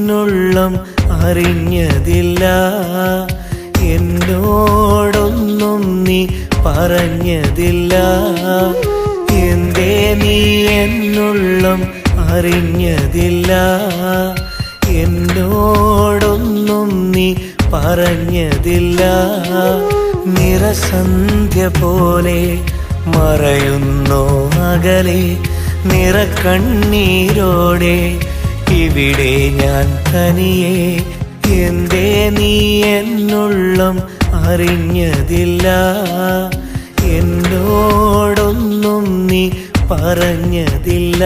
എന്നുള്ളം അറിഞ്ഞതില്ല, എന്നോടൊന്നും നീ പറഞ്ഞതില്ല. എന്തേ നീ എന്നുള്ളം അറിഞ്ഞതില്ല, എന്നോടൊന്നും നീ പറഞ്ഞതില്ല. നിറസന്ധ്യ പോലെ മറയുന്നോ അകലെ, നിറക്കണ്ണീരോടെ ഇവിടെ ഞാൻ തനിയെ. എന്തേ നീ എന്നുള്ളം അറിഞ്ഞതില്ല, എന്നോടൊന്നും നീ പറഞ്ഞതില്ല.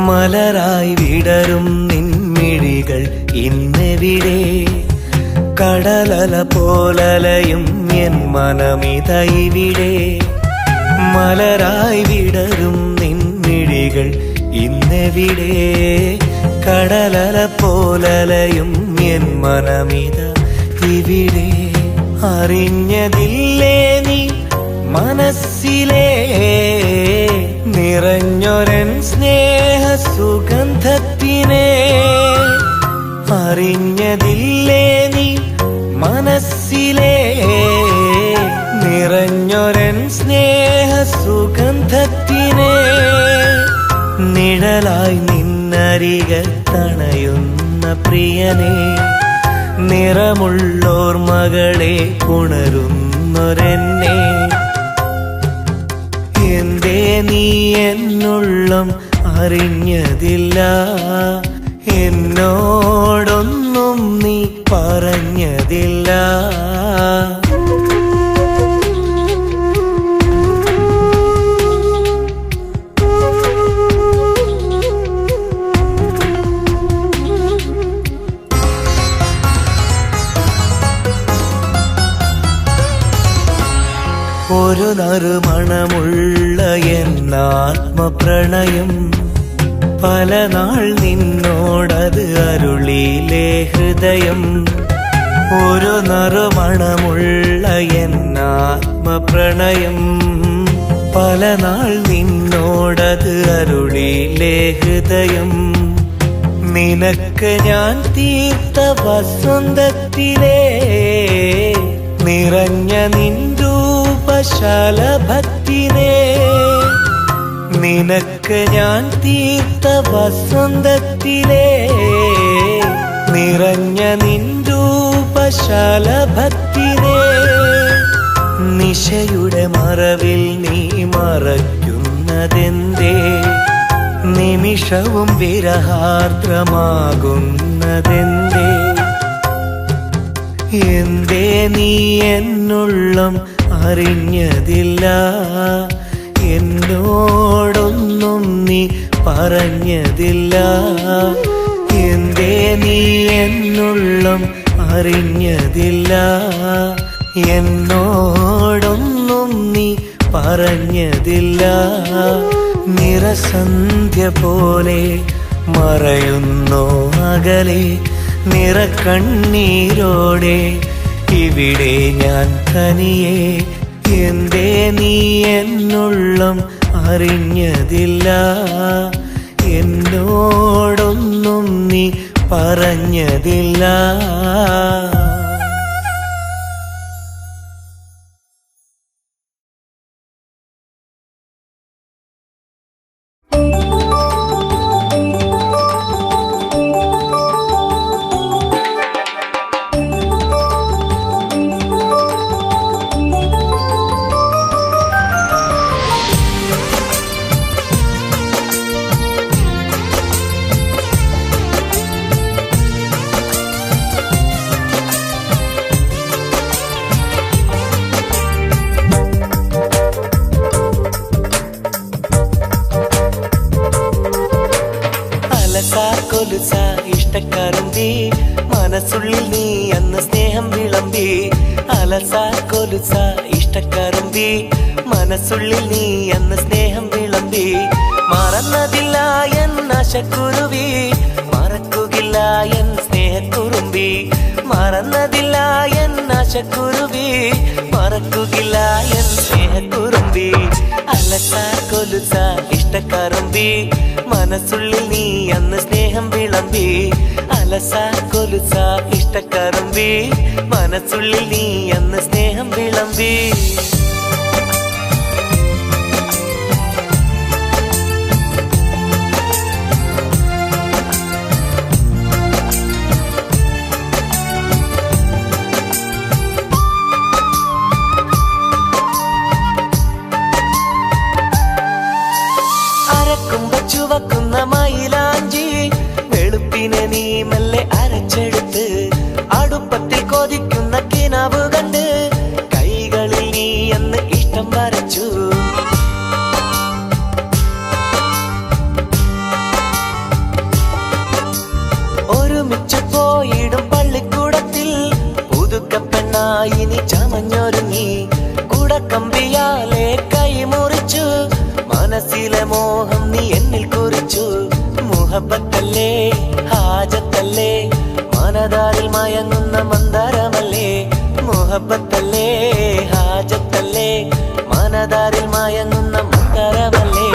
മലരായി വിടരും നിൻമിഴികൾ ഇന്നെവിടെ, കടലല പോലലയും എൻ മനമിതൈവിടെ. മലരായി വിടരും നിൻമിഴികൾ ഇന്നെവിടെ, കടലല പോലലയും എൻ മനമിത ഇവിടെ. അറിഞ്ഞതില്ലേ നീ മനസ്സിലെ നിറഞ്ഞൊരൻ സ്നേഹ സുഗന്ധത്തിനെ. അറിഞ്ഞതില്ലേ നീ മനസ്സിലെ നിറഞ്ഞൊരൻ സ്നേഹ സുഗന്ധത്തിനെ. നിഴലായി നിന്നരികത്തണയുന്ന പ്രിയനെ, നിറമുള്ളോർമകളെ ഉണരുന്നൊരെന്നെ. എന്തേ നീ എന്നുള്ളം അറിഞ്ഞതില്ല, എന്നോടൊന്നും നീ പറഞ്ഞതില്ല. ഒരു നറുമണമുള്ള എന്നാത്മപ്രണയം, പല നാൾ നിന്നോടത് അരുളിയിലെ ഹൃദയം. ഒരു നറുമണമുള്ള എന്നാത്മപ്രണയം, പല നാൾ നിന്നോടത് അരുളിയിലെ ഹൃദയം. നിനക്ക് ഞാൻ തീർത്ത വസന്തത്തിലെ നിറഞ്ഞ നിൻരൂപശാലഭക്തിനെ. നിനക്ക് ഞാൻ തീർത്ത വസന്തത്തിലെ നിറഞ്ഞ നിൻരൂപശാലഭക്തിനെ. നിശയുടെ മറവിൽ നീ മറയ്ക്കുന്നതെന്തേ, നിമിഷവും വിരഹാർദ്രമാകുന്നതെന്തേ. എന്തേ നീ എന്നുള്ളം അറിഞ്ഞതില്ല, എന്നോടൊന്നും നീ പറഞ്ഞതില്ല. എന്തേ നീ എന്നുള്ളം അറിഞ്ഞതില്ല, എന്നോടൊന്നും നീ പറഞ്ഞതില്ല. നിറസന്ധ്യ പോലെ മറയുന്നോ അകലെ, നിറക്കണ്ണീരോടെ ഇവിടെ ഞാൻ തനിയെ. എന്തേ നീ എന്നുള്ളം അറിഞ്ഞതില്ല, എന്നോടൊന്നും നീ പറഞ്ഞതില്ല. മനസ്സുള്ളിൽ നീ അന്ന് സ്നേഹം വിളമ്പി അലസ കൊലുസ ഇഷ്ടക്കറുമ്പി മനസ്സുള്ളിൽ നീ അന്ന് സ്നേഹം വിളമ്പി മറന്നതില്ല എന്നാശക്കുരുവി മറക്കുകില്ല എൻ സ്നേഹക്കുറുമ്പി മറന്നതില്ല എന്നാശക്കുരുവി മറക്കുകില്ല എൻ സ്നേഹക്കുറുമ്പി അലസ കൊലുസ ഇഷ്ടക്കറുമ്പി മനസ്സുള്ളിൽ നീ അന്ന് സ്നേഹം വിളമ്പി അലസ കൊലുസ ഇഷ്ടക്കറുമ്പി മനസ്സുള്ളിൽ നീ അന്ന് സ്നേഹം വിളമ്പി ചുവക്കുന്ന മൈലാഞ്ചി വെളുപ്പിനെ നീ മെല്ലെ അരച്ചെടുത്ത് അടുപ്പത്തിൽ കൊതിക്കുന്ന കിനാവ് കണ്ട് കൈകളിൽ നീ അന്ന് ഇഷ്ടം വരച്ചു ഒരുമിച്ച് പോയിടും പള്ളിക്കൂടത്തിൽ പുതുക്കപ്പെണ്ണായി നീ ചമഞ്ഞൊരുങ്ങി കുടക്കമ്പിയാലെ കൈമുറിച്ചു മനസ്സിലെ മോഹം നീ എന്നിൽ കുറിച്ചു മുഹബത്തല്ലേ ഹാജത്തല്ലേ മനതാരിൽ മയങ്ങുന്ന മന്ദാരമല്ലേ മുഹബത്തല്ലേ ഹാജത്തല്ലേ മനതാരിൽ മയങ്ങുന്ന മന്ദാരമല്ലേ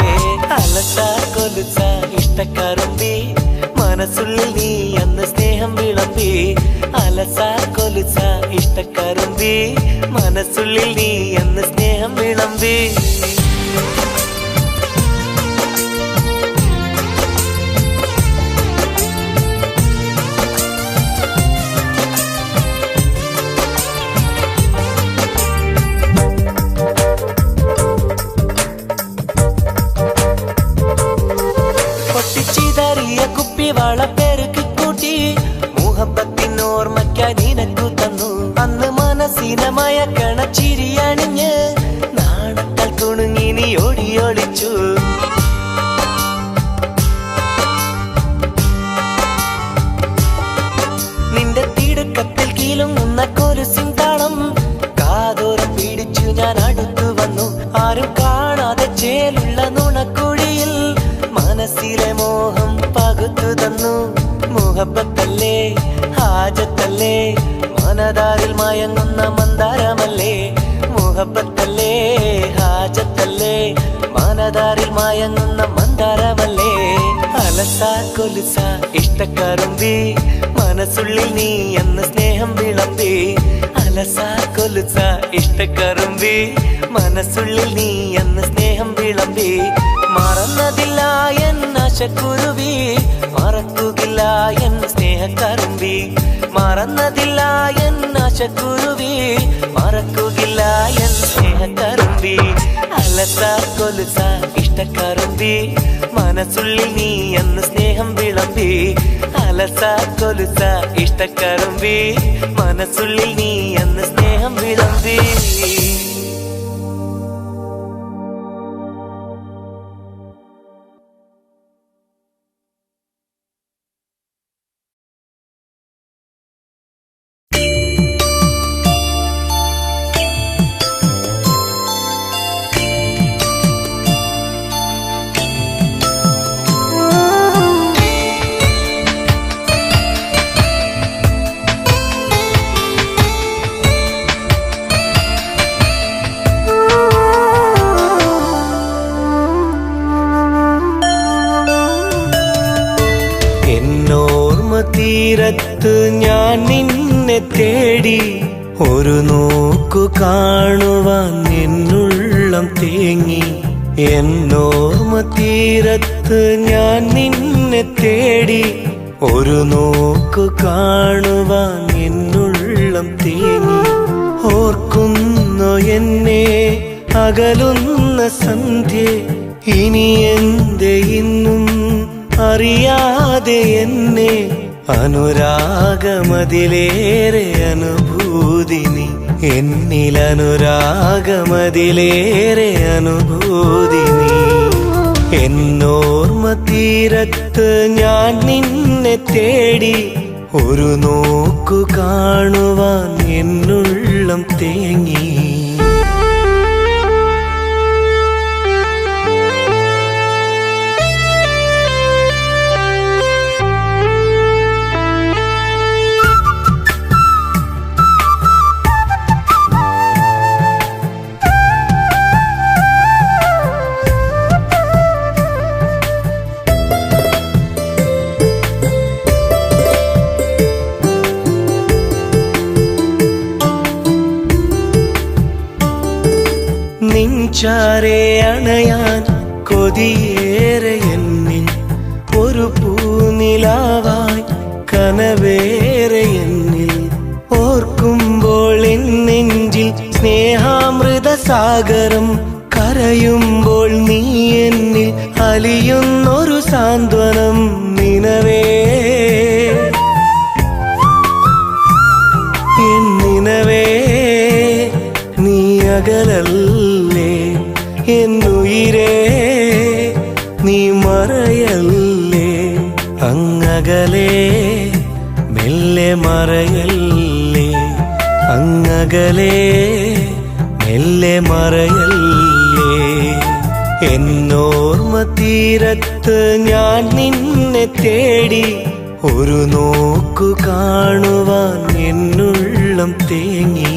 അലസ കൊലുസ ഇഷ്ടക്കറുമ്പി മനസ്സുള്ളിൽ നീ അന്ന് സ്നേഹം വിളമ്പി അലസ കൊലുസ ഇഷ്ടക്കറുമ്പി മനസ്സുള്ളിൽ നീ അന്ന് സ്നേഹം വിളമ്പി കുപ്പിവാള പെരുക്കി കൂട്ടി മുഹബത്തിനോർമ്മയ്ക്കായി നിനക്കു തന്നു അന്ന് മനസ്സിനെ മയക്കണ ചിരിയണിഞ്ഞ് നാണത്താൽ കുണുങ്ങി നീ ഓടിയൊളിച്ചു നിന്റെ തിടുക്കത്തിൽ കീലുങ്ങുന്ന കൊലുസിൻ താളം കാതോരം പിടിച്ചു ഞാൻ അടുത്തു വന്നു ആരും കാണാതെ ചേലുള്ള നുണക്കുഴിയിൽ മനസ്സിലെ മോഹം പകുത്തു തന്നു മുഹബത്തല്ലേ ഹാജത്തല്ലേ മനതാരിൽ മയങ്ങുന്ന മന്ദാരമല്ലേ മുഹബത്തല്ലേ ഹാജത്തല്ലേ മനതാരിൽ മയങ്ങുന്ന മന്ദാരമല്ലേ അലസ കൊലുസ ഇഷ്ടക്കറുമ്പി മനസ്സുള്ളിൽ നീ അന്ന് സ്നേഹം വിളമ്പി അലസ കൊലുസ ഇഷ്ടക്കറുമ്പി മനസ്സുള്ളിൽ നീ അന്ന് സ്നേഹം വിളമ്പി മറന്നതില്ല എന്നാശക്കുരുവി മറക്കുകില്ല എൻ സ്നേഹക്കറുമ്പി മറന്നതില്ല എന്നാശക്കുരുവി മറക്കുകില്ല എൻ സ്നേഹക്കറുമ്പി അലസ കൊലുസ ഇഷ്ടക്കറുമ്പി മനസ്സുള്ളിൽ നീ അന്ന് സ്നേഹം വിളമ്പി അലസ കൊലുസ ഇഷ്ടക്കറുമ്പി മനസ്സുള്ളിൽ നീ അന്ന് സ്നേഹം വിളമ്പി തീരത്ത് ഞാൻ നിന്നെ തേടി ഒരു നോക്കു കാണുവാൻ എന്നുള്ളം തേങ്ങി എന്നോർമ്മ തീരത്ത് ഞാൻ നിന്നെ തേടി ഒരു നോക്കു കാണുവാൻ എന്നുള്ളം തേങ്ങി ഓർക്കുന്നു എന്നെ അകലുന്ന സന്ധ്യ ഇനി എന്തേ ഇന്നും അറിയാതെ എന്നെ അനുരാഗമതിലേറെ അനുഭൂതി നീ എന്നിൽ അനുരാഗമതിലേറെ അനുഭൂതി നീ എന്നോർമ്മ തീരത്ത് ഞാൻ നിന്നെ തേടി ഒരു നോക്കു കാണുവാൻ എന്നുള്ളം തേങ്ങി. നിൻചാരെ അണയാൻ കൊതിയേറെ എന്നിൽ, ഒരു പൂനിലാവായി കനവേറെ എന്നിൽ. ഓർക്കുമ്പോൾ എൻ നെഞ്ചിൽ സ്നേഹാമൃത സാഗരം, കരയുമ്പോൾ നീ എന്നിൽ അലിയുന്നൊരു സാന്ത്വനം. നിനവേ എൻ നിനവേ നീ അകലല്ലേ, എന്നുയിരേ നീ മറയല്ലേ. അങ്ങകലേ മെല്ലെ മറയല്ലേ, അങ്ങകലേ മെല്ലെ മറയല്ലേ. എന്നോർമ്മ തീരത്ത് ഞാൻ നിന്നെ തേടി, ഒരു നോക്കു കാണുവാൻ എന്നുള്ളം തേങ്ങി.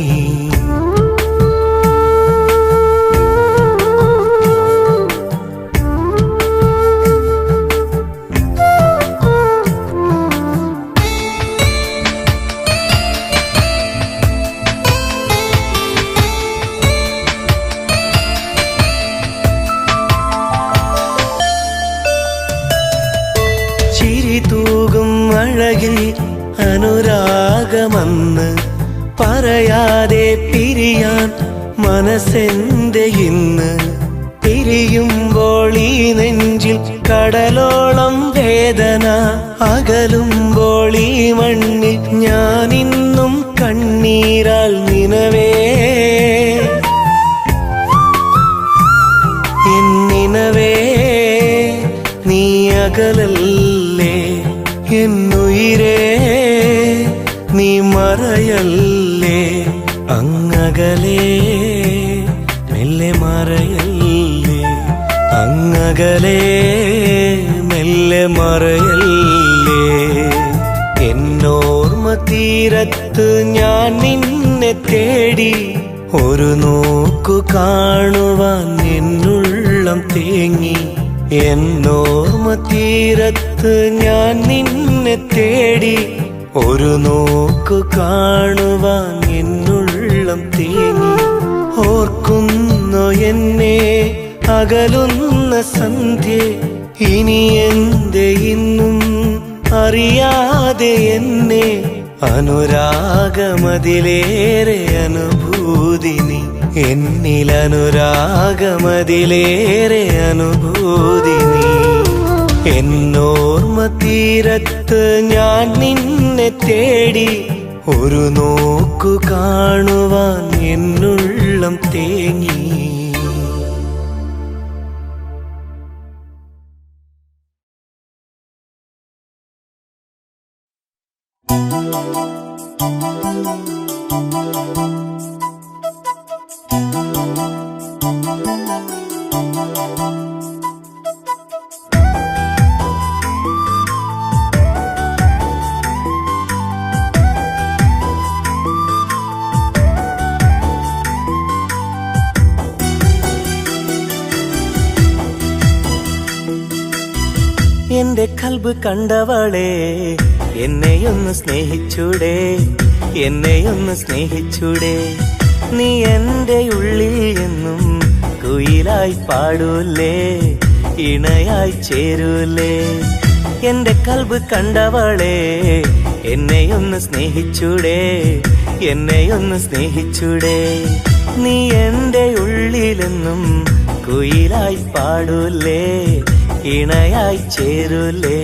തൂകും അഴകിൽ അനുരാഗമെന്ന് പറയാതെ പിരിയാൻ മനസ്സെന്റെ ഇന്ന്. പിരിയുമ്പോൾ ഈ നെഞ്ചിൽ കടലോളം വേദന, അകലുമ്പോൾ ഈ മണ്ണിൽ ഞാനിന്നും കണ്ണീരാൽ. നിനവേ എൻ നിനവേ നീ അകലല്ലേ, എന്നുയിരേ നീ മറയല്ലേ. അങ്ങകലേ മെല്ലെ മറയല്ലേ, അങ്ങകലേ മെല്ലെ മറയല്ലേ. എന്നോർമ്മ തീരത്ത് ഞാൻ നിന്നെ തേടി, ഒരു നോക്കു കാണുവാൻ എന്നുള്ളം തേങ്ങി. എന്നോർമ്മ തീരത്ത് ഞാൻ നിന്നെ തേടി, ഒരു നോക്കു കാണുവാൻ എന്നുള്ളം തേങ്ങി. ഓർക്കുന്നോ എന്നെ അകലുന്ന സന്ധ്യേ, ഇനി എന്തേ ഇന്നും അറിയാതെ എന്നെ. അനുരാഗമതിലേറെ അനുഭൂതി നീ എന്നിൽ, അനുരാഗമതിലേറെ അനുഭൂതി നീ. എന്നോർമ്മ തീരത്ത് ഞാൻ നിന്നെ തേടി, ഒരു നോക്കു കാണുവാൻ എന്നുള്ളം തേങ്ങി. എന്റെ കൽബ് കണ്ടവളെ, എന്നെയൊന്ന് സ്നേഹിച്ചൂടെ, എന്നെയൊന്ന് സ്നേഹിച്ചൂടെ. നീ എന്റെ ഉള്ളിൽ എന്നും കുയിലായി പാടൂലേ, ഇണയായി ചേരൂലേ. എന്റെ കൽബ് കണ്ടവളെ, എന്നെയൊന്ന് സ്നേഹിച്ചൂടെ, എന്നെയൊന്ന് സ്നേഹിച്ചൂടെ. നീ എന്റെ ഉള്ളിലെന്നും കുയിലായി പാടൂലേ, ഇണയായി ചേരൂലേ.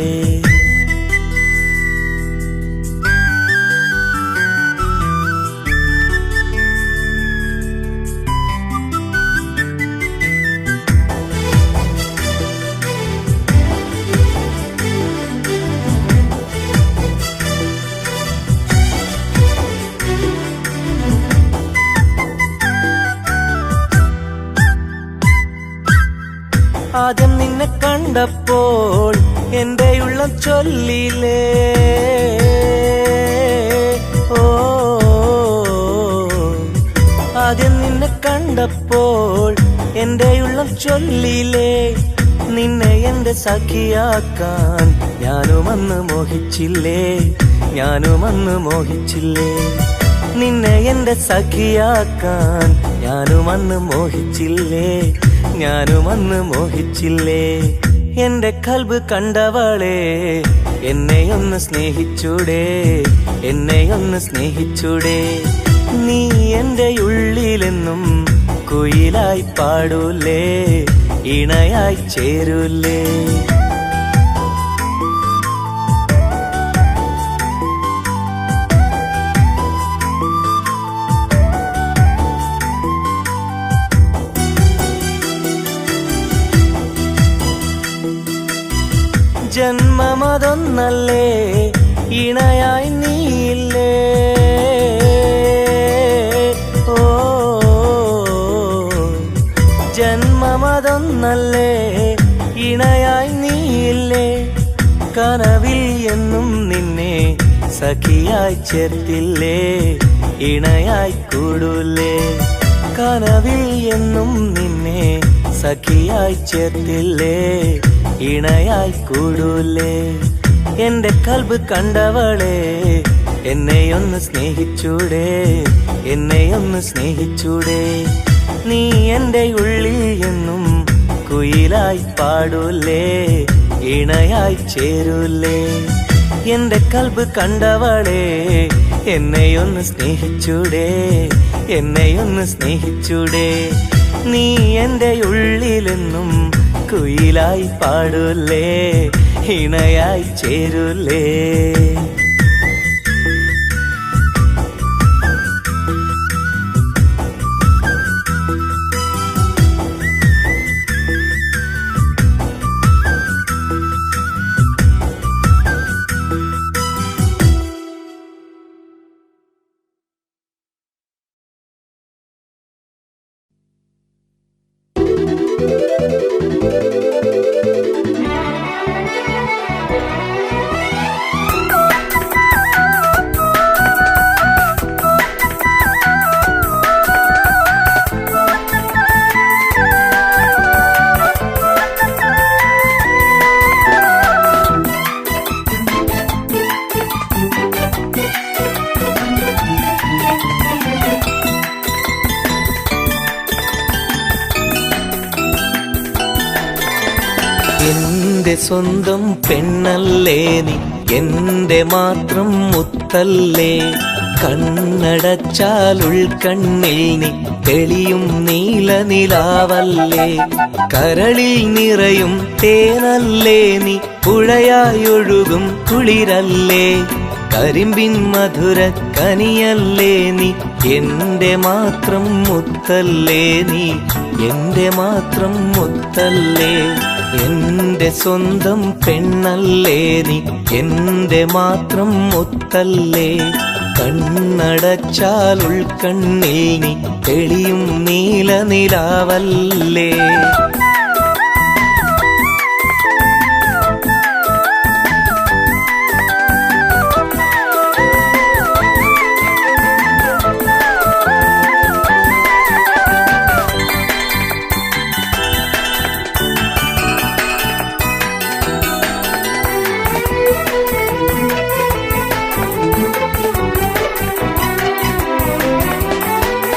ആദ്യം നിന്നെ കണ്ടപ്പോൾ എന്റെ ഉള്ളം ചൊല്ലിലേ, ഓ ആദ്യം നിന്നെ കണ്ടപ്പോൾ എന്റെ ഉള്ളം ചൊല്ലിലേ, നിന്നെ എന്റെ സഖിയാക്കാൻ ഞാനുമന്ന് മോഹിച്ചില്ലേ, ഞാനുമന്ന് മോഹിച്ചില്ലേ, നിന്നെ എന്റെ സഖിയാക്കാൻ ഞാനുമന്ന് മോഹിച്ചില്ലേ, ഞാനുമന്ന് മോഹിച്ചില്ലേ. എന്റെ കൽബ് കണ്ടവളെ എന്നെയൊന്ന് സ്നേഹിച്ചൂടെ, എന്നെയൊന്ന് സ്നേഹിച്ചൂടെ. നീ എന്റെ ഉള്ളിലെന്നും കുയിലായി പാടൂലേ, ഇണയായി ചേരൂലേ. ജന്മമതൊന്നല്ലേ ഇണയായി നീയില്ലേ, ഓ ജന്മമതൊന്നല്ലേ ഇണയായി നീയില്ലേ. കനവിൽ എന്നും നിന്നെ സഖിയായി ചേർത്തില്ലേ, ഇണയായി കൂടൂലേ. കനവിൽ എന്നും നിന്നെ സഖിയായി ചേർത്തില്ലേ, ഇണയായി കൂടൂലേ. എന്റെ കൽബ് കണ്ടവളെ എന്നെയൊന്ന് സ്നേഹിച്ചൂടെ, എന്നെയൊന്ന് സ്നേഹിച്ചൂടെ. നീ എന്റെ ഉള്ളിൽ എന്നും കുയിലായി പാടൂലേ, ഇണയായി ചേരൂലേ. എന്റെ കൽബ് കണ്ടവളെ എന്നെയൊന്ന് സ്നേഹിച്ചൂടെ, എന്നെയൊന്ന് സ്നേഹിച്ചൂടെ. നീ എന്റെ ഉള്ളിലെന്നും കുയിലായി പാടൂലേ, ഇണയായി ചേരൂലേ. എന്റെ സ്വന്തം പെണ്ണല്ലേ നീ, എന്റെ മാത്രം മുത്തല്ലേ. കണ്ണടച്ചാൽ ഉൾക്കണ്ണിൽ നീ തെളിയും നീല നിലാവല്ലേ. കരളിൽ നിറയും തേനല്ലേ നീ, പുഴയായൊഴുകും കുളിരല്ലേ. കരിമ്പിൻ മധുര കനിയല്ലേ നീ, എന്റെ മാത്രം മുത്തല്ലേ നീ, എന്റെ മാത്രം മുത്തല്ലേ. എന്റെ സ്വന്തം പെണ്ണല്ലേ നീ, എന്റെ മാത്രം മുത്തല്ലേ. കണ്ണടച്ചാൽ ഉൾക്കണ്ണിൽ നീ തെളിയും നീല നിലാവല്ലേ.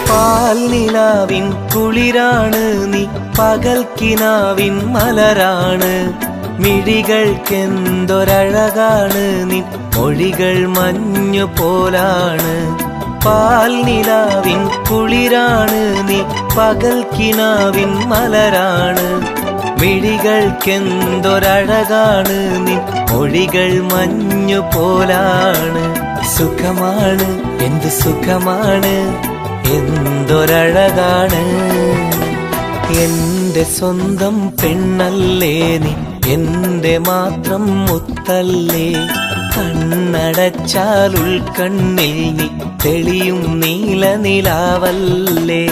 പാൽനിലാവിൻ കുളിരാണ് നീ, പകൽക്കിനാവിൻ മലരാണ്. മിഴികൾക്കെന്തൊരഴകാണ് നീ, മൊഴികൾ മഞ്ഞു പോലാണ്. പാൽനിലാവിൻ കുളിരാണ് നീ, പകൽക്കിനാവിൻ മലരാണ്. മിഴികൾക്കെന്തൊരഴകാണ് നീ, മൊഴികൾ മഞ്ഞു പോലാണ്. സുഖമാണ് എന്ത് സുഖമാണ്, എന്തൊരഴകാണ്. എന്റെ സ്വന്തം പെണ്ണല്ലേ നീ, എന്റെ മാത്രം മുത്തല്ലേ. കണ്ണടച്ചാൽ ഉൾക്കണ്ണിൽ നീ തെളിയും നീല നിലാവല്ലേ.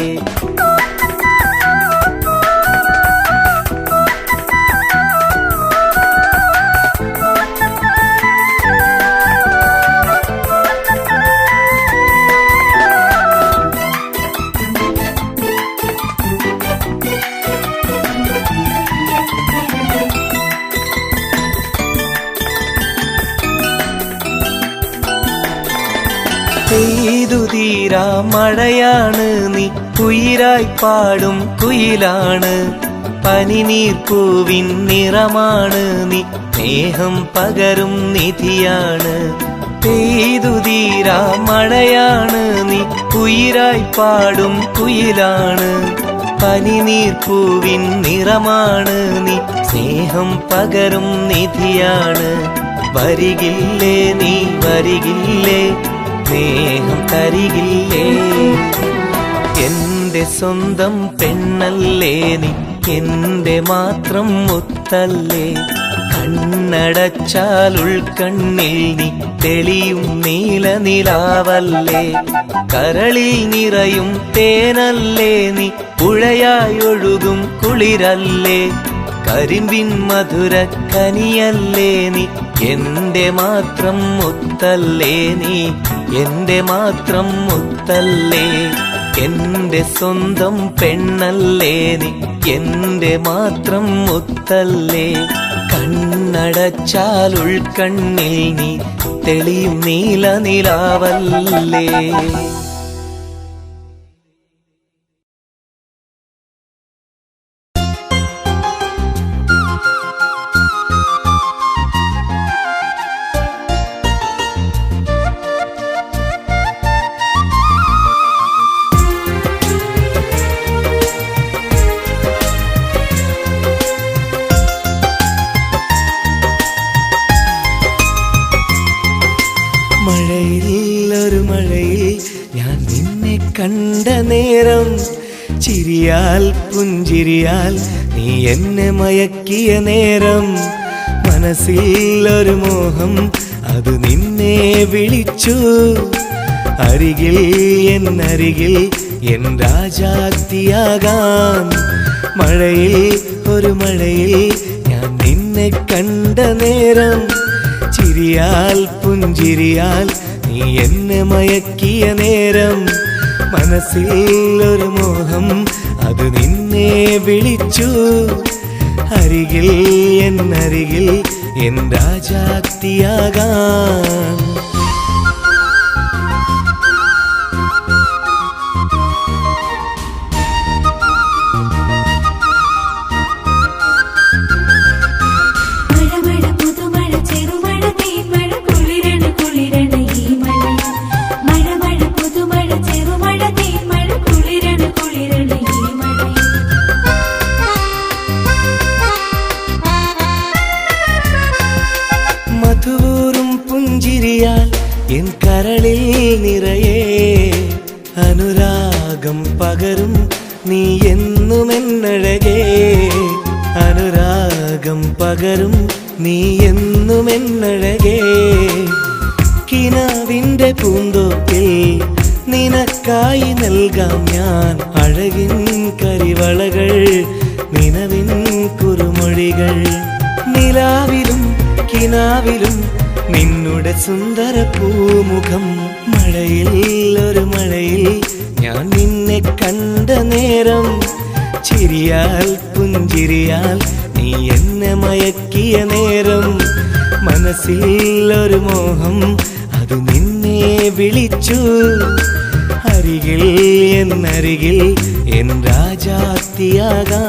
തീരാ മഴയാണ് നീ, ഉയിരായി പാടും കുയിലാണ്. പനിനീർപ്പൂവിൻ നിറമാണ് നീ, സ്നേഹം പകരും നിധിയാണ്. തീരാ മഴയാണ് നീ, ഉയിരായി പാടും കുയിലാണ്. പനിനീർപ്പൂവിൻ നിറമാണ് നീ, സ്നേഹം പകരും നിധിയാണ്. വരികില്ലേ നീ വരികില്ലേ, സ്നേഹം തരികില്ലേ. എന്റെ സ്വന്തം പെണ്ണല്ലേ നീ, എന്റെ മാത്രം മുത്തല്ലേ. കണ്ണടച്ചാൽ ഉൾക്കണ്ണിൽ നീ തെളിയും നീല നിലാവല്ലേ. കരളിൽ നിറയും തേനല്ലേ നീ, പുഴയായി ഒഴുകും കുളിരല്ലേ. കരിമ്പിൻ മധുരക്കനിയല്ലേ നീ, എന്റെ മാത്രം മുത്തല്ലേ നീ, എന്റെ മാത്രം മുത്തല്ലേ. എന്റെ സ്വന്തം പെണ്ണല്ലേ നീ, എന്റെ മാത്രം മുത്തല്ലേ. കണ്ണടച്ചാൽ ഉൾക്കണ്ണിൽ നീ തെളിയും നീല നിലാവല്ലേ. മഴയിൽ മഴയിൽ ഞാൻ നിന്നെ കണ്ട നേരം, ചിരിയാൽ പുഞ്ചിരിയാൽ നീ എന്നെ മയക്കിയ നേരം. മനസ്സിൽ ഒരു മോഹം അത് നിന്നെ വിളിച്ചു, അരികിൽ എന്നരികിൽ എൻ രാജാത്തിയാകാൻ. മഴയിൽ മഴയിൽ ഞാൻ നിന്നെ കണ്ട നേരം, ചിരിയാൽ പുഞ്ചിരിയാൽ നീ എന്നെ മയക്കിയ നേരം. മനസ്സിൽ ഒരു മോഹം അത് നിന്നെ വിളിച്ചു, അരികിൽ എന്നരികിൽ എൻ രാജാത്തിയാകാൻ. മധുവൂറും പുഞ്ചിരിയാൽ എൻ കരളിൽ നിറയെ, അനുരാഗം പകരും നീ എന്നുമെന്നഴകേ. അനുരാഗം പകരും നീ എന്നുമെന്നഴകേ. കിനാവിൻ്റെ പൂന്തോപ്പിൽ നിനക്കായി നൽകാം ഞാൻ അഴകിൻ കരിവളകൾ, നിലവിൻ കുറുമൊഴികൾ. നിലാവിലും കിനാവിലും നിന്നുടെ സുന്ദര പൂമുഖം. മഴയിൽ മഴയിൽ ഞാൻ നിന്നെ കണ്ട നേരം, ചിരിയാൽ പുഞ്ചിരിയാൽ നീ എന്നെ മയക്കിയ നേരം. മനസ്സിൽ ഒരു മോഹം അത് നിന്നെ വിളിച്ചു, അരികിൽ എന്നരികിൽ എൻ രാജാത്തിയാകാൻ.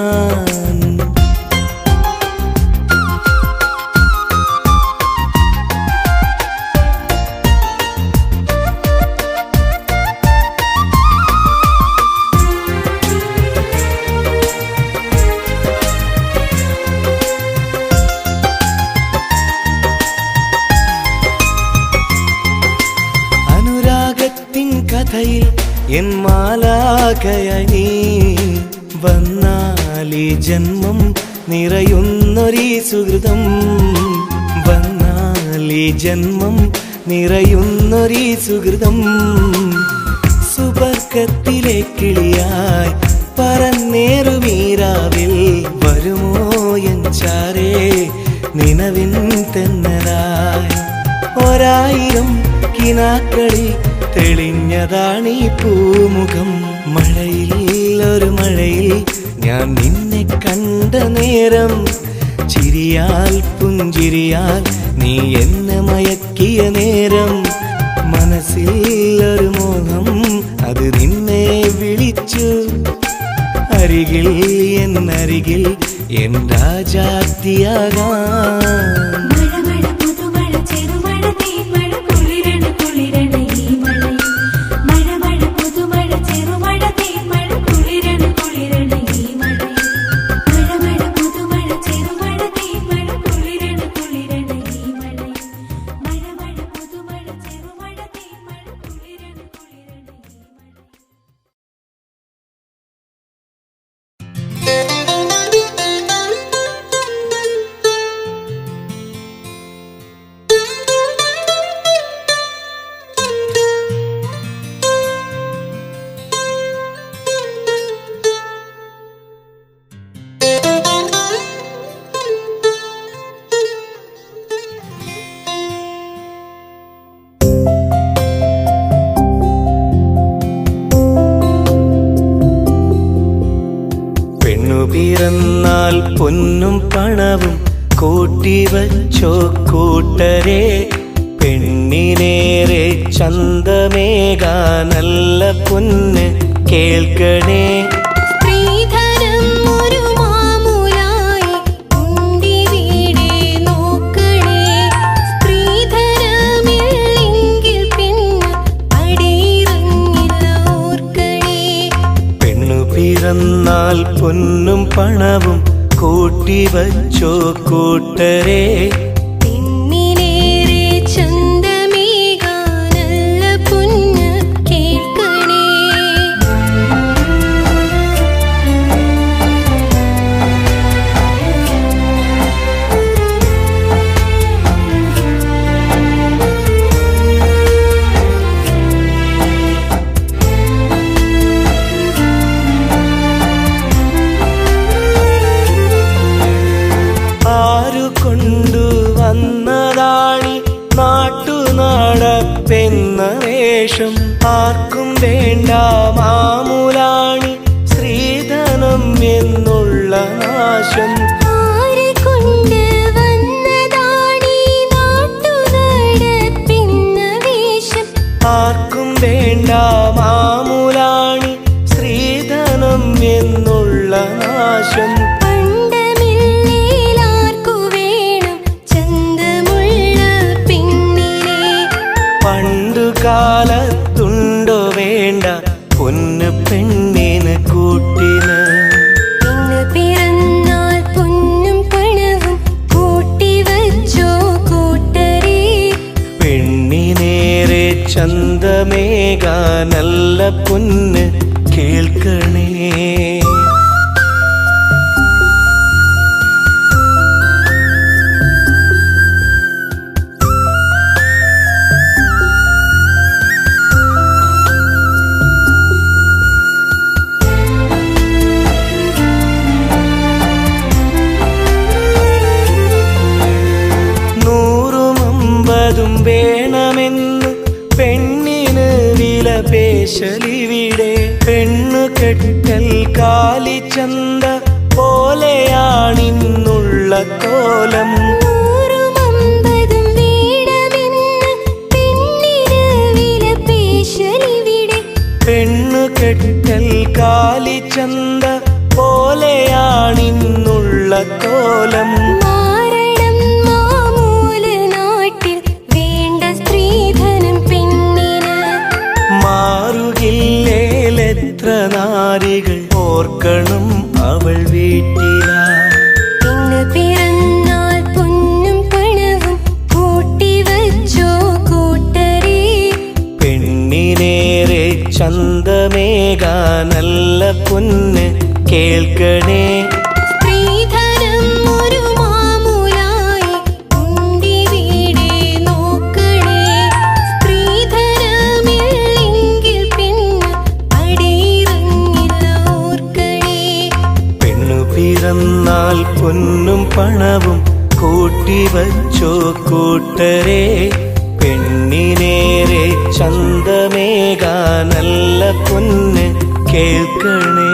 കഥയിൽ എൻ മാലാഖയായി നീ വന്നാലീ ജന്മം നിറയുന്നൊരീ സുഹൃതം. വന്നാലീ ജന്മം നിറയുന്നൊരീ സുഹൃതം. സുബർക്കത്തിലെ കിളിയായി പറന്നേറുമീരാവിൽ വരുമോ എൻ ചാരേ നിലവിൻ തെന്നലായി. ഒരായിരം കിനാക്കളി തെളിഞ്ഞതാണീ പൂമുഖം. മഴയിൽ മഴയിൽ ഞാൻ നിന്നെ കണ്ട നേരം, ചിരിയാൽ പുഞ്ചിരിയാൽ നീ എന്നെ മയക്കിയ നേരം. മനസ്സിൽ ഒരു മോഹം അത് നിന്നെ വിളിച്ചു. അരികിൽ എന്നരികിൽ എൻ രാജാത്തിയാകാൻ. പിറന്നാൽ പൊന്നും പണവും കൂട്ടിവച്ചോ കൂട്ടരെ. പെണ്ണിനേറെ ചന്തമേകാൻ നല്ല പൊന്ന് കേൾക്കണേ. പിറന്നാൽ പൊന്നും പണവും കൂട്ടിവച്ചോ കൂട്ടരെ. പെണ്ണിനേറെ ചന്തമേകാൻ നല്ല പൊന്ന് കേൾക്കണേ. കൊണ്ടുവന്നതാണി നാട്ടുനാടപ്പെന്ന വേഷം. ആർക്കും വേണ്ട മാമൂലാണി ശ്രീധനം എന്നുള്ള നാശം. ആർക്കും വേണ്ട മാമൂലാണി ശ്രീധനം എന്നുള്ള നാശം. കാലത്തുണ്ടോ വേണ്ട പൊന്നു പെണ്ണിന് കൂട്ടിന്. ഇന്ന് പിറന്നാൽ പൊന്നും പണവും കൂട്ടിവച്ചോ കൂട്ടരെ. പെണ്ണിനേറെ ചന്തമേകാൻ നല്ല പൊന്ന് കേൾക്കണേ. വേണമെന്ന് പെണ്ണിന് വിലപേശലിവിടെ. പെണ്ണു കെട്ടൽ കാലിച്ചന്ത പോലെയാണിന്നുള്ള കോലം. പെണ്ണു കെട്ടൽ കാലിച്ചന്ത പോലെയാണിന്നുള്ള കോലം. മാറുകില്ലേലെത്ര നാരികൾ ഓർക്കണം അവൾ വീട്ടിലാ. ഇന്ന് പിറന്നാൽ പൊന്നും പണവും കൂട്ടിവച്ചോ കൂട്ടരെ. പെണ്ണിനേറെ ചന്തമേകാൻ നല്ല പൊന്ന് കേൾക്കണേ. പിറന്നാൽ പൊന്നും പണവും കൂട്ടിവച്ചോ കൂട്ടരെ. പെണ്ണിനേറെ ചന്തമേകാൻ നല്ല പൊന്ന് കേൾക്കണേ.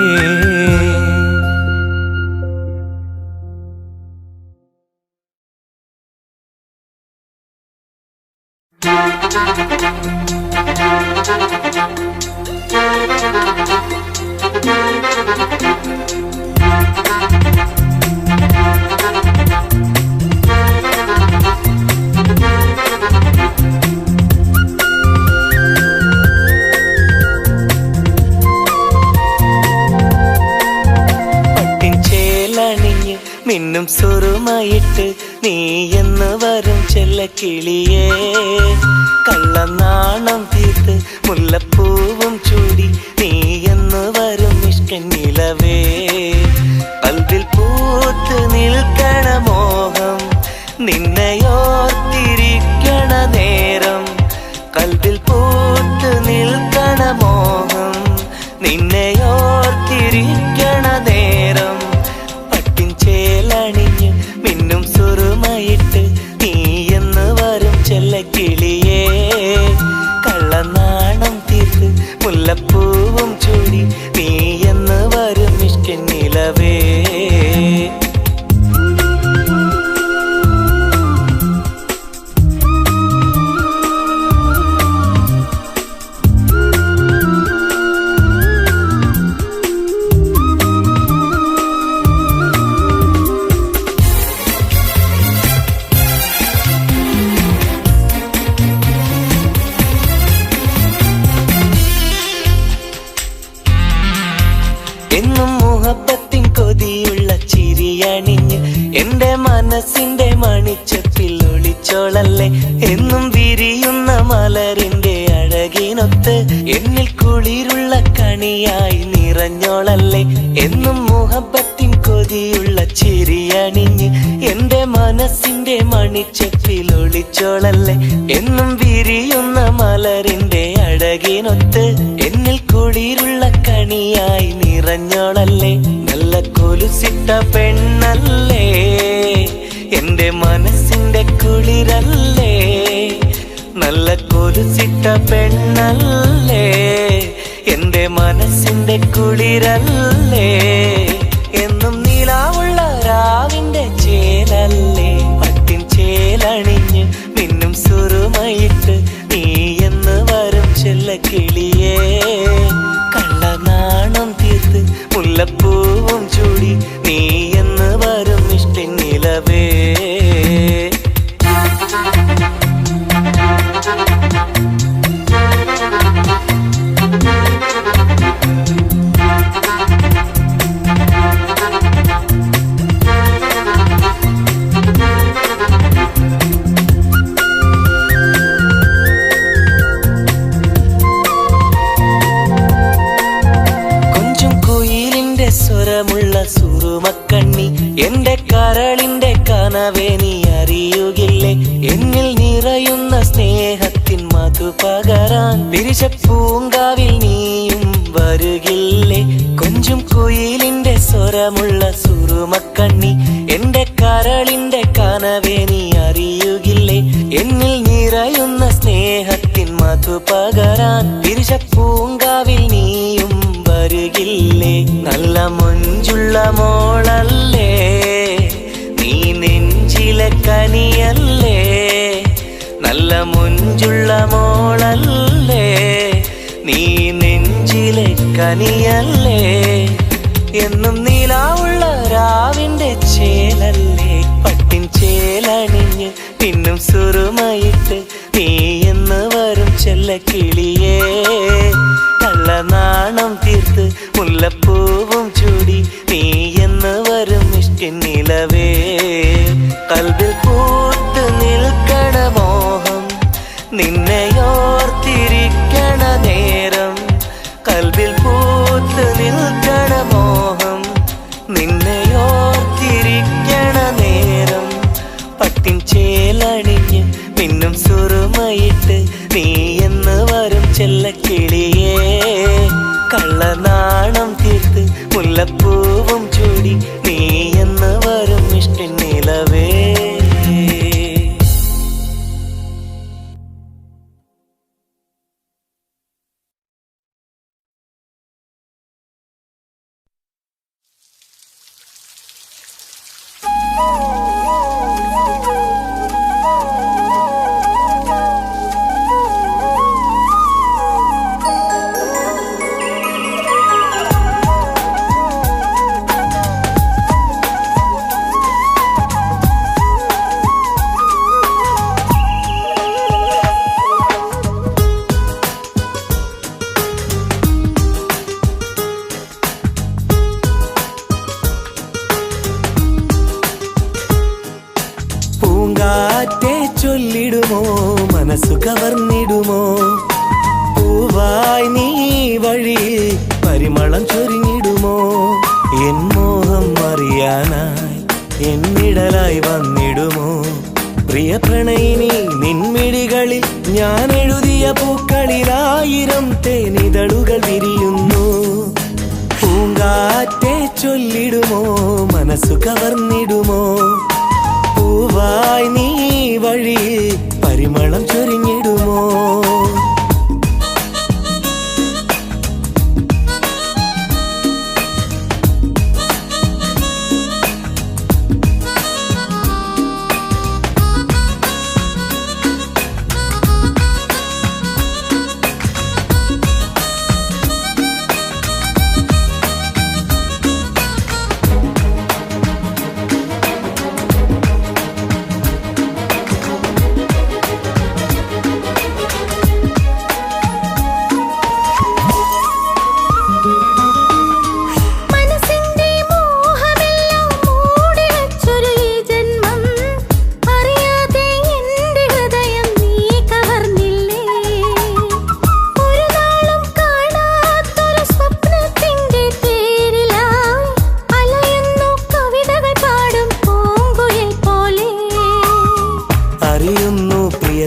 മിന്നും സുറുമയിട്ട് നീ എന്ന് വരും ചെല്ലക്കിളിയേ. കള്ളനാണം തീർത്ത് മുല്ലപ്പൂവും ചൂടി നീ എന്ന് വരും ഇഷ്കനിലവേ. കൽവിൽ പൂത്ത് നിൽക്കണ മോഹം നിന്നെയോർത്തിരിക്കണ നേരം. കൽവിൽ പൂത്ത് നിൽക്കണ മോഹം നിന്നെയോർത്തിരിക്കണ നേരം. പട്ടിൻ ചേലണിഞ്ഞ് മിന്നും സുറുമയിട്ട് നീ എന്ന് വരും ചെല്ലക്കിളിയേ. കള്ളനാണം തീർത്ത് മുല്ലപ്പൂവും ചൂടി നീ എന്ന് വരും ഇഷ്കനിലവേ. എന്നും മുഹബത്തിൻ കൊതിയുള്ള ചിരിയണിഞ്ഞ് എന്റെ മനസ്സിന്റെ മണിച്ചപ്പിൽ ഒളിച്ചോളല്ലേ. എന്നും വിരിയുന്ന മലരിന്റെ അഴകിനൊത്ത് എന്നിൽ കുളിരുള്ള കണിയായി നിറഞ്ഞോളല്ലേ. എന്നും മുഹബത്തിൻ കൊതിയുള്ള ചിരിയണിഞ്ഞ് എന്റെ മനസ്സിന്റെ മണിച്ചപ്പിൽ ഒളിച്ചോളല്ലേ. എന്നും വിരിയുന്ന മലരിന്റെ അഴകിനൊത്ത് എന്നിൽ കുളിരുള്ള കണിയായി നിറഞ്ഞോളല്ലേ. നല്ല കൊലുസിട്ട പെണ്ണല്ലേ എന്റെ മനസ്സിന്റെ കുളിരല്ലേ. നല്ല കൊലുസിട്ട പെണ്ണല്ലേ എന്റെ മനസ്സിന്റെ കുളിരല്ലേ. എന്നും നിലാവുള്ള രാവിന്റെ ചേലല്ലേ. പട്ടിൻ ചേലണിഞ്ഞ് മിന്നും സുറുമയിട്ട് നീ എന്ന് വരും ചെല്ലക്കിളിയേ. കള്ളനാണം തീർത്ത് മുല്ലപ്പൂവും ചൂടി നീ എന്ന് വരും ഇഷ്കനിലവേ. സ്വരമുള്ള സുറുമക്കണ്ണി എന്റെ കരളിന്റെ കനവേ നീ അറിയുകില്ലേ. എന്നിൽ നിറയുന്ന സ്നേഹത്തിൻ മധു പകരാൻ പിരിച്ച പൂങ്കാവിൽ നീയും വരുകില്ലേ. കൊഞ്ചും കുയിലിന്റെ സ്വരമുള്ള സുറുമക്കണ്ണി എന്റെ കരളിന്റെ കനവേ നീ അറിയുകില്ലേ. എന്നിൽ നിറയുന്ന സ്നേഹത്തിൻ മധു പകരാൻ പിരിച്ച പൂങ്കാവിൽ നീയും വരുകില്ലേ. നല്ല മൊഞ്ചുള്ള മോളല്ലേ നീ നെഞ്ചിലെ കനിയല്ലേ. നല്ല മൊഞ്ചുള്ള മോളല്ലേ നീ നെഞ്ചിലെ കനിയല്ലേ. എന്നും നിലാവുള്ള രാവിന്റെ ചേലല്ലേ. പട്ടിൻ ചേലണിഞ്ഞ് പിന്നും സുറുമയിട്ട് നീ എന്ന് വരും ചെല്ലക്കിളിയേ. കള്ളനാണം തീർത്ത് മുല്ലപ്പൂവും ചൂടി നീ എന്ന് വരും ഇഷ്കനിലവേ. കൽവിൽ പൂത്ത് നിൽക്കണ മോഹം നിന്നെയോർത്തിരിക്കണ നേരം. കൽവിൽ പൂത്ത് നിൽക്കണ മോഹം നിന്നെയോർത്തിരിക്കണ നേരം. പട്ടിൻ ചേലണിഞ്ഞ് പിന്നും സുറുമയിട്ട് നീ എന്ന് വരും ചെല്ലക്കിളിയേ. കള്ളനാണം തീർത്ത് മുല്ലപ്പൂവും ചൂടി നീ എന്ന് വരും ഇഷ്കനിലവേ. ചൊല്ലിടുമോ മനസ്സു കവർന്നിടുമോ പൂവായി നീ വഴിയിൽ പരിമളം ചൊരിഞ്ഞിടുമോ എൻ മോഹം അറിയാനായി എന്നിടലായി വന്നിടുമോ പ്രിയ പ്രണയിനി നിൻമിഴികളിൽ ഞാൻ എഴുതിയ പൂക്കളിലായിരം തേനിതളുകൾ വിരിയുന്നു പൂങ്കാറ്റെ ചൊല്ലിടുമോ മനസ്സു കവർന്നിടുമോ പൂവായി നീ വഴിയിൽ പരിമളം ചൊരിഞ്ഞിടുമോ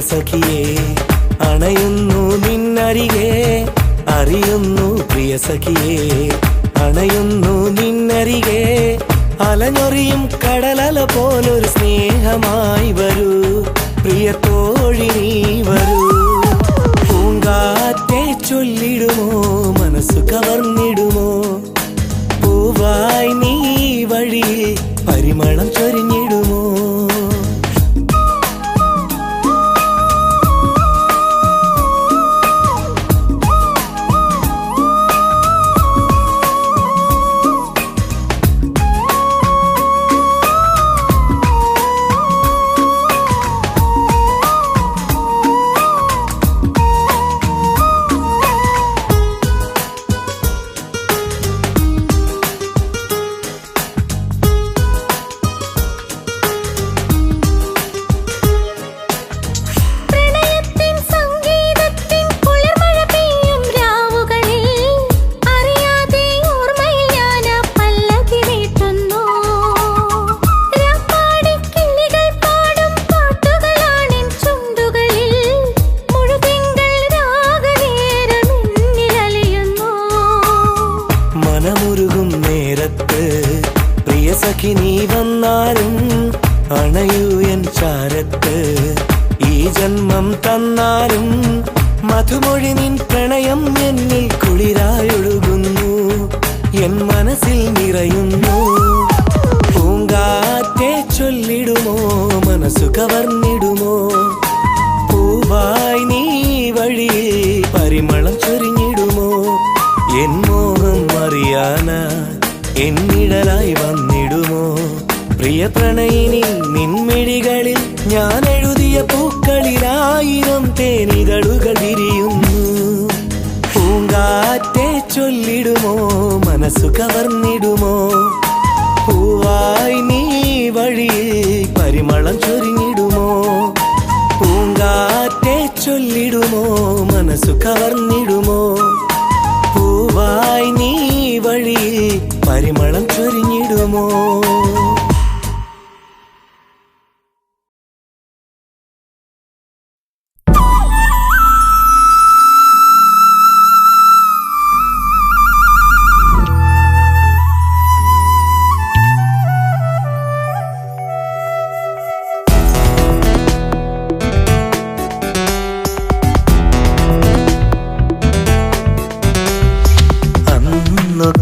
സഖിയേ അണയുന്നു നിന്നരികെ അറിയുന്നു പ്രിയ സഖിയേ അണയുന്നു നിന്നരികെ അലഞ്ഞൊറിയും കടലല പോലൊരു സ്നേഹമായി വരൂ പ്രിയ തോഴി നീ വരൂ പൂങ്കാറ്റെ ചൊല്ലിടുമോ മനസ്സു കവർന്നിടുമോ പൂവായി നീ വഴി പരിമളം ചൊരിഞ്ഞിടുമോ മനമുരുകും നേരത്ത് പ്രിയ സഖി നീ വന്നാലും അണയൂ എൻ ചാരത്ത് ഈ ജന്മം തന്നാലും മധുമൊഴി നിൻ പ്രണയം എന്നിൽ കുളിരായൊഴുകുന്നു എൻ മനസ്സിൽ നിറയുന്നു പൂങ്കാറ്റെ ചൊല്ലിടുമോ മനസ്സു കവർന്നിടുമോ പൂവായി നീ വഴി പരിമളം ചൊരിഞ്ഞിടുമോ എൻ മോഹം അറിയാനായി എന്നിടലായി വന്നിടുമോ പ്രിയ പ്രണയിനി നിൻമിഴികളിൽ ഞാൻ എഴുതിയ പൂക്കളിലായിരം തേനിതളുകൾ വിരിയുന്നു പൂങ്കാറ്റെ ചൊല്ലിടുമോ മനസ്സു കവർന്നിടുമോ പൂവായി നീ വഴി പരിമളം ചൊരിഞ്ഞിടുമോ പൂങ്കാറ്റെ ചൊല്ലിടുമോ മനസ്സു കവർന്നിടുമോ പൂവായി നീ വഴി പരിമളം ചൊരിഞ്ഞിടുമോ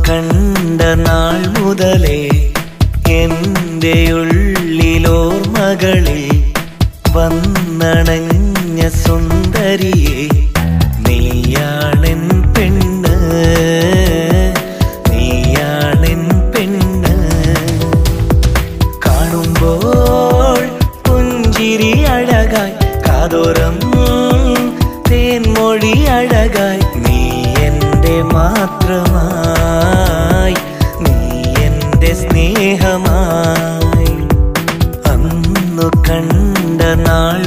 കണ്ട നാൾ മുതലേ എൻ്റെ ഉള്ളിലോർമകളിൽ വന്നണഞ്ഞ സുന്ദരിയെ നീയാണെൻ പെണ്ണ് നീയാണെൻ പെണ്ണ് കാണുമ്പോൾ പുഞ്ചിരി അഴകായി കാതോരം തേൻമൊഴി അഴകായി നീ എൻ്റെ മാത്രമായി നീ എൻ്റെ സ്നേഹമായി അന്നു കണ്ട നാൾ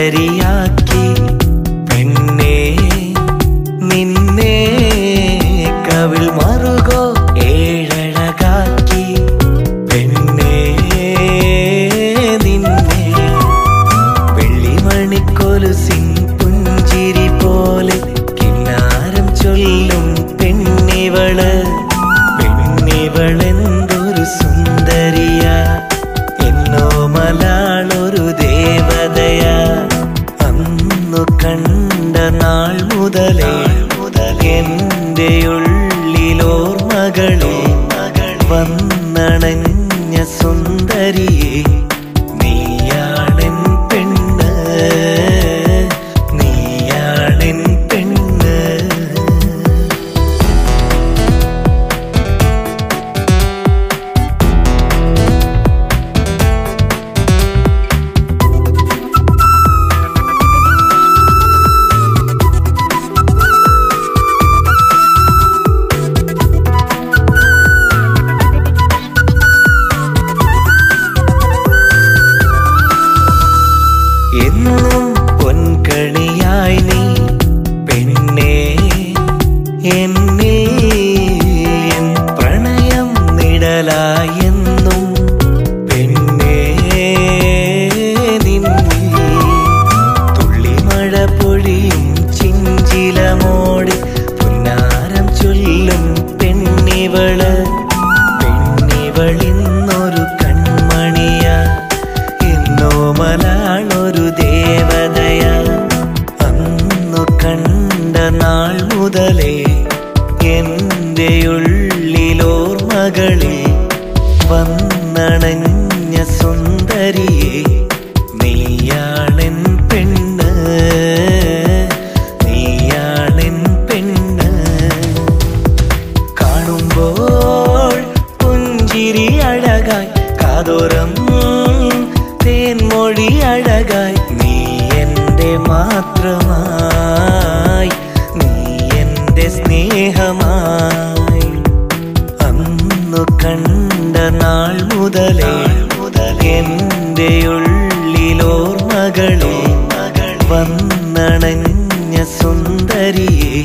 സുന്ദരിയാക്കി പെണ്ണേ നിന്നെ കവിൾ മറുകോ ഏഴഴകാക്കി പെണ്ണേ നിന്നെ വെള്ളിമണിക്കൊലുസിൻ പുഞ്ചിരി പോലെ കിന്നാരം ചൊല്ലും പെണ്ണിവള് പെണ്ണിവളെന്തൊരു സുന്ദരിയാ എന്നോ മലാളൊരു ദേവതയാ അന്നു കണ്ട നാൾ മുതലേ എന്റെ ഉള്ളിലോർമകളെ വന്നണഞ്ഞ സുന്ദരിയെ നീയാണെൻ പെണ്ണ് നീയാണെൻ പെണ്ണ് എന്നും പൊൻകണിയായി നീ പെണ്ണേ എന്നിൽ എൻ പ്രണയം നിഴലായെന്നും പെണ്ണേ നിന്നിൽ തുള്ളിമഴ പൊഴിയും ചിഞ്ചിലമോടി പുന്നാരം ചൊല്ലും പെണ്ണിവള് പെണ്ണിവളിന്നൊരു കൺമണിയാ എന്നോ മലാളൊരു ദേവതയാ അന്നു കണ്ട നാൾ മുതലേ എന്റെ ഉള്ളിലോർമകളെ വന്നണഞ്ഞ സുന്ദരിയെ നീയാണെൻ പെണ്ണ് നീയാണെൻ പെണ്ണ് കാണുമ്പോൾ പുഞ്ചിരി അഴകായി കാതോരം തേൻമൊഴി അഴകായി നീ എൻ്റെ മാത്രമായി നീ എൻ്റെ സ്നേഹമായി അന്നു കണ്ട നാൾ മുതലേ എൻ്റെ ഉള്ളിലോർമകളെ വന്നണഞ്ഞ സുന്ദരിയെ